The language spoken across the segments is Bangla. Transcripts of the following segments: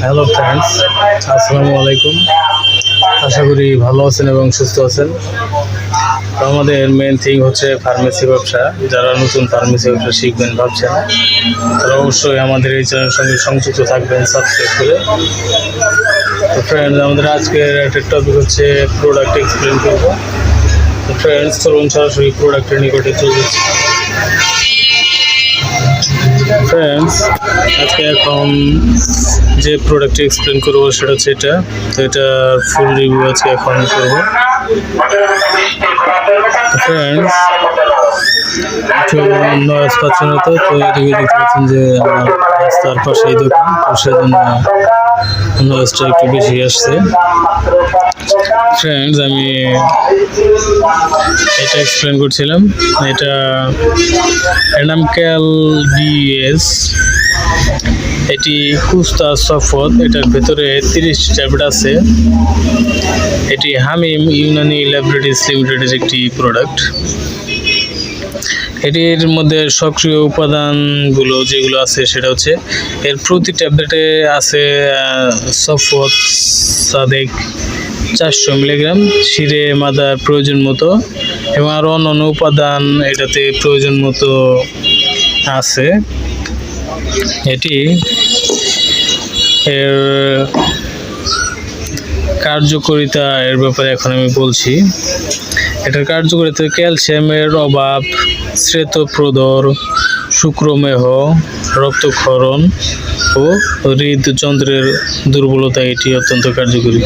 হ্যালো ফ্রেন্ডস, আসসালামু আলাইকুম। আশা করি ভালো আছেন এবং সুস্থ আছেন। তো আমাদের মেন থিং হচ্ছে ফার্মেসি ব্যবসা। যারা নতুন ফার্মেসি ব্যবসা শিখবেন ভাবছেন, তারা অবশ্যই আমাদের এই চ্যানেলের সঙ্গে সংযুক্ত থাকবেন সাবস্ক্রাইব করে। তো ফ্রেন্ডস, আমাদের আজকের একটা টপিক হচ্ছে প্রোডাক্ট এক্সপ্লেন করব। তো ফ্রেন্ডস, চলুন সরাসরি প্রোডাক্টের নিকটে চলে যাচ্ছি। ফ্রেন্ডস, আজকে এখন যে প্রোডাক্টটি এক্সপ্লেন করবো সেটা হচ্ছে এটা। তো এটার ফুল রিভিউ আজকে এখন করবো। ফ্রেন্ডস, একটু নয়েজ পাচ্ছেন না তো এদিকে দেখতে পাচ্ছেন যে আমার রাস্তার পাশেই দোকান, তো সেজন্য নয়েজটা একটু বেশি আসছে। ফ্রেন্ডস, আমি এটা এক্সপ্লেন করছিলাম। এটা এনামক্যাল ডিএস, এটি কুস্তা সফদ। এটার ভেতরে 30 ট্যাবলেট আছে। এটি হামিম ইউনানি ল্যাবরেটরিজ লিমিটেডের একটি প্রোডাক্ট। এটির মধ্যে সক্রিয় উপাদানগুলো যেগুলো আছে সেটা হচ্ছে এর প্রতি ট্যাবলেটে আছে সফদ সাদেক 400 মিলিগ্রাম, শিরে মাদার প্রয়োজন মতো, এবং আরও অন্যান্য উপাদান এটাতে প্রয়োজন মতো আছে। এটি এর কার্যকারিতা এর ব্যাপারে এখন আমি বলছি। এটার কার্যকারিতা ক্যালসিয়ামের অভাব, শ্বেতপ্রদর, শুক্রমেহ, রক্তক্ষরণ ও হৃদযন্ত্রের দুর্বলতা এটি অত্যন্ত কার্যকরী।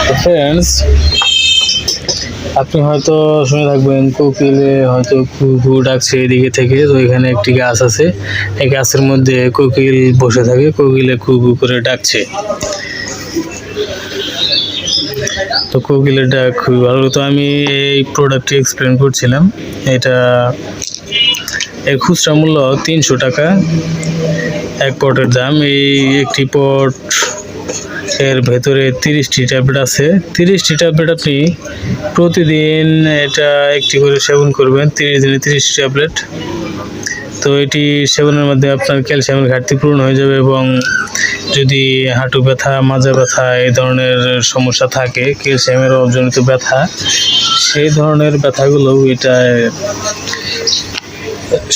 তো ফ্রেন্ডস, আপনি হয়তো শুনে থাকবেন কোকিলে হয়তো কুকু ডাকছে এদিকে থেকে। তো এখানে একটি গাছ আছে, এই গাছের মধ্যে কোকিল বসে থাকে, কোকিলে কুকু করে ডাকছে। তো কোকিলের ডাক খুবই ভালো। তো আমি এই প্রোডাক্টটি এক্সপ্লেন করছিলাম। এটা এর খুচরা মূল্য 300 টাকা, এক পটের দাম। এই একটি পট এর ভেতরে 30টি ট্যাবলেট আছে। 30টি ট্যাবলেট আপনি প্রতিদিন এটা একটি করে সেবন করবেন, 30 দিনে 30টি ট্যাবলেট। তো এটি সেবনের মাধ্যমে আপনার ক্যালসিয়ামের ঘাটতি পূরণ হয়ে যাবে, এবং যদি হাঁটু ব্যথা, মাজা ব্যথা এই ধরনের সমস্যা থাকে, ক্যালসিয়ামের অভাবজনিত ব্যথা, সেই ধরনের ব্যথাগুলো এটা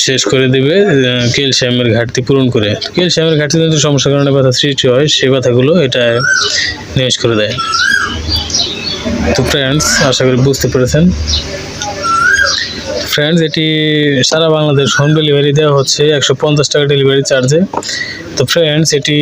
শেষ করে দেবে, ক্যালসিয়ামের ঘাটতি পূরণ করে। ক্যালসিয়ামের ঘাটতিজনিত সমস্যার কারণে ব্যথা সৃষ্টি হয়, সেই ব্যথাগুলো এটা নিরাশ করে দেয়। তো ফ্রেন্ডস, আশা করি বুঝতে পেরেছেন। ফ্রেন্ডস, এটি সারা বাংলাদেশ হোম ডেলিভারি দেওয়া হচ্ছে 150 টাকা ডেলিভারি চার্জে। তো ফ্রেন্ডস, এটি